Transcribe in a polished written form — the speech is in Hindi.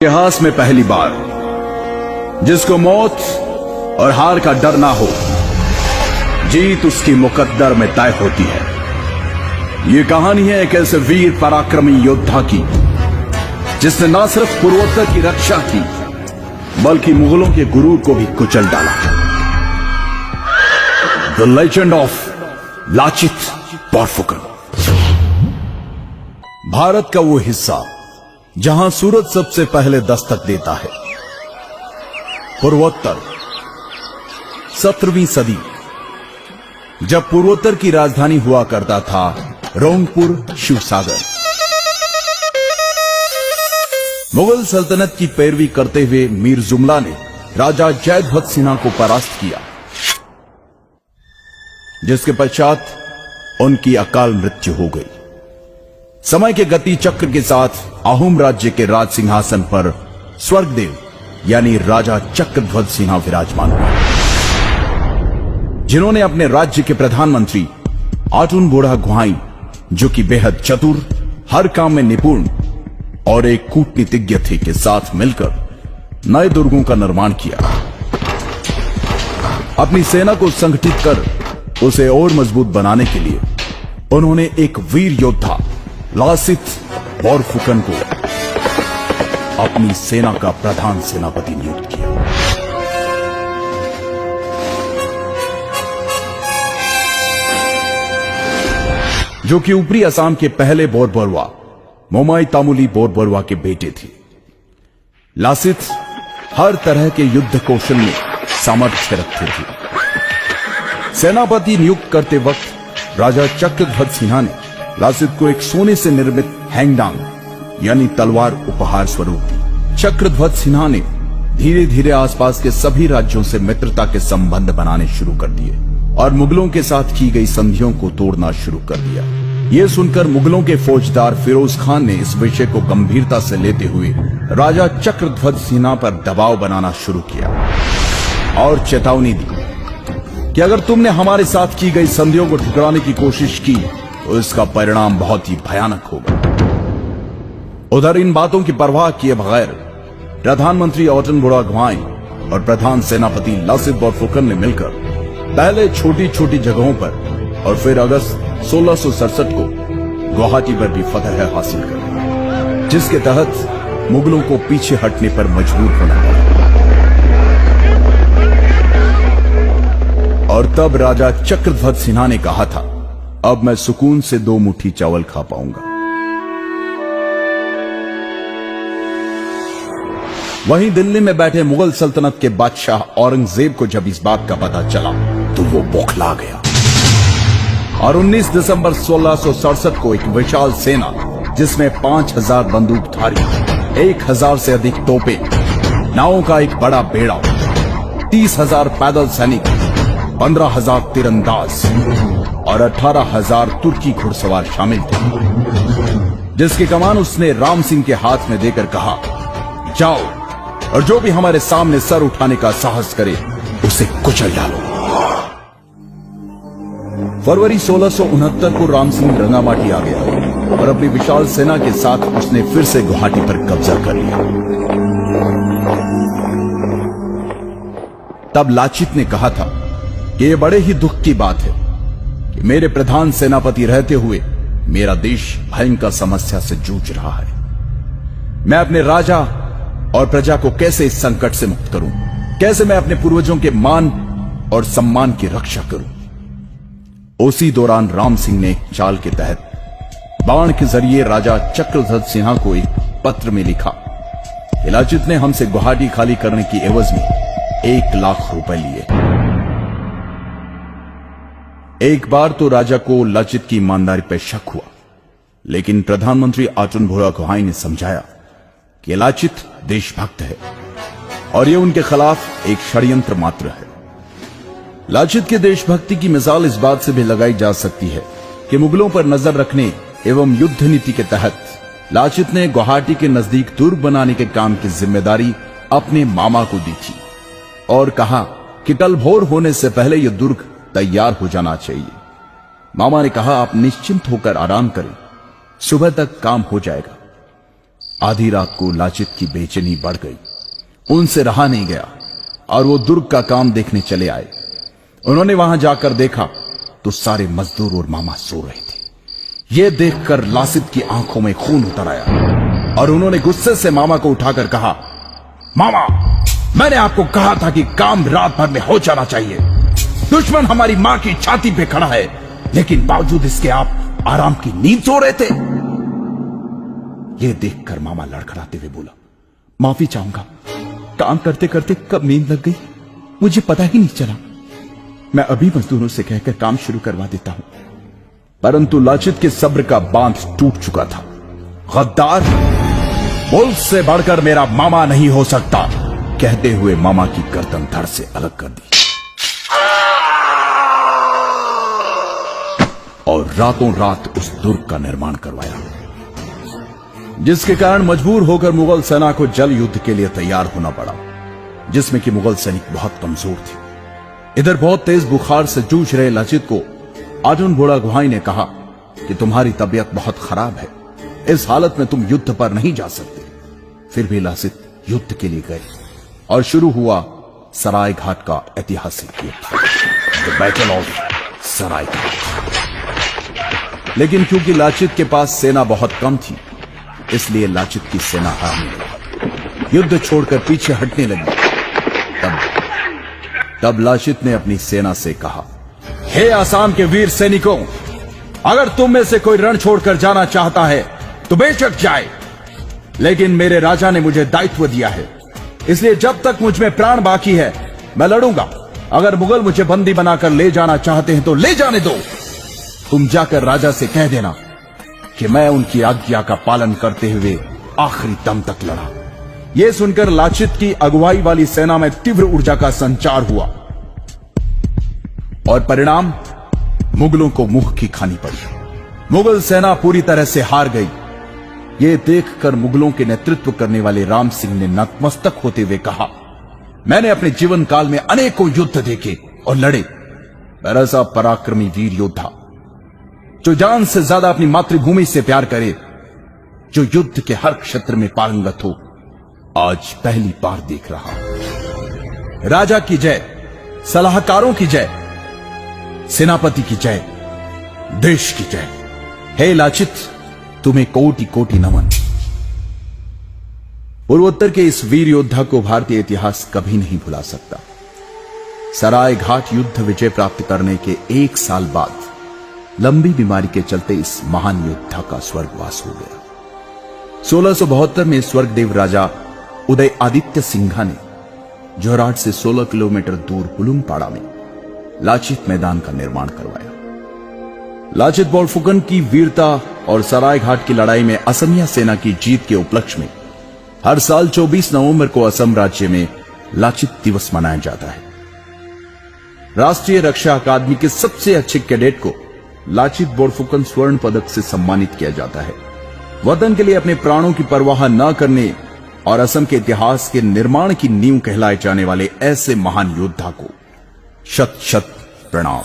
इतिहास में पहली बार जिसको मौत और हार का डर ना हो, जीत उसकी मुकद्दर में तय होती है। ये कहानी है एक ऐसे वीर पराक्रमी योद्धा की जिसने ना सिर्फ पूर्वोत्तर की रक्षा की बल्कि मुगलों के गुरूर को भी कुचल डाला। The legend of Lachit Borphukan. Bharat का वो हिस्सा जहां सूरज सबसे पहले दस्तक देता है। पूर्वोत्तर 17वीं सदी, जब पूर्वोत्तर की राजधानी हुआ करता था रोंगपुर शिवसागर। मुगल सल्तनत की पैरवी करते हुए मीर जुमला ने राजा जयध्वज सिन्हा को परास्त किया, जिसके पश्चात उनकी अकाल मृत्यु हो गई। समय के गति चक्र के साथ अहोम राज्य के राज सिंहासन पर स्वर्गदेव यानी राजा चक्रध्वज सिन्हा विराजमान हुए, जिन्होंने अपने राज्य के प्रधानमंत्री आटुन बोड़ा गुहाई, जो कि बेहद चतुर, हर काम में निपुण और एक कूटनीतिज्ञ थे, के साथ मिलकर नए दुर्गों का निर्माण किया। अपनी सेना को संगठित कर उसे और मजबूत बनाने के लिए उन्होंने एक वीर योद्धा लाचित बोरफुकन को अपनी सेना का प्रधान सेनापति नियुक्त किया। जो कि ऊपरी असम के पहले बोरबरुआ मोमाई तामुली बोरबरुआ के बेटे थे। लाचित हर तरह के युद्ध कौशल में सामर्थ्य रखते थे। सेनापति नियुक्त करते वक्त राजा चक्रध्वज सिन्हा ने लाचित को एक सोने से निर्मित हैंगडांग यानी तलवार उपहार स्वरूप दी। चक्रध्वज सिन्हा ने धीरे धीरे आसपास के सभी राज्यों से मित्रता के संबंध बनाने शुरू कर दिए और मुगलों के साथ की गई संधियों को तोड़ना शुरू कर दिया। ये सुनकर मुगलों के फौजदार फिरोज खान ने इस विषय को गंभीरता से लेते हुए राजा चक्रध्वज सिन्हा पर दबाव बनाना शुरू किया और चेतावनी दी कि अगर तुमने हमारे साथ की गई संधियों को ठुकराने की कोशिश की तो इसका परिणाम बहुत ही भयानक होगा। उधर इन बातों की परवाह किए बगैर प्रधानमंत्री आटुन बोड़ा गुहाई और प्रधान सेनापति लाचित बोरफुकन ने मिलकर पहले छोटी छोटी जगहों पर और फिर अगस्त 1667 को गुवाहाटी पर भी फतह हासिल कर, जिसके तहत मुगलों को पीछे हटने पर मजबूर होना पड़ा। और तब राजा चक्रध्वज सिन्हा ने कहा था, अब मैं सुकून से 2 मुट्ठी चावल खा पाऊंगा। वहीं दिल्ली में बैठे मुगल सल्तनत के बादशाह औरंगजेब को जब इस बात का पता चला तो वो बौखला गया और 19 दिसंबर 1667 को एक विशाल सेना जिसमें 5000 बंदूकधारी, 1000 से अधिक तोपें, नावों का एक बड़ा बेड़ा, 30,000 पैदल सैनिक, 15,000 तीरंदाज और 18,000 तुर्की घुड़सवार शामिल थे, जिसकी कमान उसने राम सिंह के हाथ में देकर कहा, जाओ और जो भी हमारे सामने सर उठाने का साहस करे उसे कुचल डालो। फरवरी 1669 को राम सिंह रंगामाटी आ गया और अपनी विशाल सेना के साथ उसने फिर से गुवाहाटी पर कब्जा कर लिया। तब लाचित ने कहा था कि यह बड़े ही दुख की बात है कि मेरे प्रधान सेनापति रहते हुए मेरा देश भयंकर समस्या से जूझ रहा है। मैं अपने राजा और प्रजा को कैसे इस संकट से मुक्त करूं? कैसे मैं अपने पूर्वजों के मान और सम्मान की रक्षा करूं? उसी दौरान राम सिंह ने एक चाल के तहत बाण के जरिए राजा चक्रध्वज सिन्हा को एक पत्र में लिखा कि लाचित ने हमसे गुवाहाटी खाली करने की एवज में 1 लाख रुपए लिए। एक बार तो राजा को लाचित की ईमानदारी पर शक हुआ, लेकिन प्रधानमंत्री आटुन बोड़ा गुहाई ने समझाया कि लाचित देशभक्त है और यह उनके खिलाफ एक षड्यंत्र मात्र है। लाचित के देशभक्ति की मिसाल इस बात से भी लगाई जा सकती है कि मुगलों पर नजर रखने एवं युद्ध नीति के तहत लाचित ने गुवाहाटी के नजदीक दुर्ग बनाने के काम की जिम्मेदारी अपने मामा को दी थी और कहा कि कल भोर होने से पहले यह दुर्ग तैयार हो जाना चाहिए। मामा ने कहा, आप निश्चिंत होकर आराम करें, सुबह तक काम हो जाएगा। आधी रात को लाचित की बेचैनी बढ़ गई। उनसे रहा नहीं गया और वो दुर्ग का काम देखने चले आए। उन्होंने वहां जाकर देखा तो सारे मजदूर और मामा सो रहे थे। ये देखकर लासित की आंखों में खून उतर आया और उन्होंने गुस्से से मामा को उठाकर कहा, मामा, मैंने आपको कहा था कि काम रात भर में हो जाना चाहिए। दुश्मन हमारी मां की छाती पे खड़ा है, लेकिन बावजूद इसके आप आराम की नींद सो रहे थे। यह देखकर मामा लड़खड़ाते हुए बोला, माफी चाहूंगा, काम करते करते कब नींद लग गई मुझे पता ही नहीं चला। मैं अभी मजदूरों से कहकर काम शुरू करवा देता हूं। परंतु लाचित के सब्र का बांध टूट चुका था। गद्दार, मुल्क से बढ़कर मेरा मामा नहीं हो सकता, कहते हुए मामा की गर्दन धड़ से अलग कर दी और रातों रात उस दुर्ग का निर्माण करवाया, जिसके कारण मजबूर होकर मुगल सेना को जल युद्ध के लिए तैयार होना पड़ा, जिसमें कि मुगल सैनिक बहुत कमजोर थे। इधर बहुत तेज बुखार से जूझ रहे लाचित को अर्जुन बुढ़ा गुहाई ने कहा कि तुम्हारी तबीयत बहुत खराब है, इस हालत में तुम युद्ध पर नहीं जा सकते। फिर भी लाचित युद्ध के लिए गए और शुरू हुआ सराय घाट का ऐतिहासिक युद्ध, द बैटल ऑफ सराय घाट। लेकिन क्योंकि लाचित के पास सेना बहुत कम थी, इसलिए लाचित की सेना हारने लगी, युद्ध छोड़कर पीछे हटने लगी। तब लाचित ने अपनी सेना से कहा, हे आसाम के वीर सैनिकों, अगर तुम में से कोई रण छोड़कर जाना चाहता है तो बेशक जाए, लेकिन मेरे राजा ने मुझे दायित्व दिया है, इसलिए जब तक मुझ में प्राण बाकी है मैं लड़ूंगा। अगर मुगल मुझे बंदी बनाकर ले जाना चाहते हैं तो ले जाने दो। तुम जाकर राजा से कह देना कि मैं उनकी आज्ञा का पालन करते हुए आखिरी दम तक लड़ा। यह सुनकर लाचित की अगुवाई वाली सेना में तीव्र ऊर्जा का संचार हुआ और परिणाम मुगलों को मुंह की खानी पड़ी। मुगल सेना पूरी तरह से हार गई। यह देखकर मुगलों के नेतृत्व करने वाले राम सिंह ने नतमस्तक होते हुए कहा, मैंने अपने जीवन काल में अनेकों युद्ध देखे और लड़े, पर ऐसा पराक्रमी वीर योद्धा जो जान से ज्यादा अपनी मातृभूमि से प्यार करे, जो युद्ध के हर क्षेत्र में पारंगत हो, आज पहली बार देख रहा हूं। राजा की जय, सलाहकारों की जय, सेनापति की जय, देश की जय। हे लाचित, तुम्हें कोटि कोटि नमन। पूर्वोत्तर के इस वीर योद्धा को भारतीय इतिहास कभी नहीं भुला सकता। सराय घाट युद्ध विजय प्राप्त करने के 1 साल बाद लंबी बीमारी के चलते इस महान योद्धा का स्वर्गवास हो गया। 1672 में स्वर्गदेव राजा उदय आदित्य सिंघा ने जोरहाट से 16 किलोमीटर दूर हुलुमपाड़ा में लाचित मैदान का निर्माण करवाया। लाचित बोरफुकन की वीरता और सराय घाट की लड़ाई में असमिया सेना की जीत के उपलक्ष्य में हर साल 24 नवंबर को असम राज्य में लाचित दिवस मनाया जाता है। राष्ट्रीय रक्षा अकादमी के सबसे अच्छे कैडेट को लाचित बोरफुकन स्वर्ण पदक से सम्मानित किया जाता है। वतन के लिए अपने प्राणों की परवाह न करने और असम के इतिहास के निर्माण की नींव कहलाए जाने वाले ऐसे महान योद्धा को शत शत प्रणाम।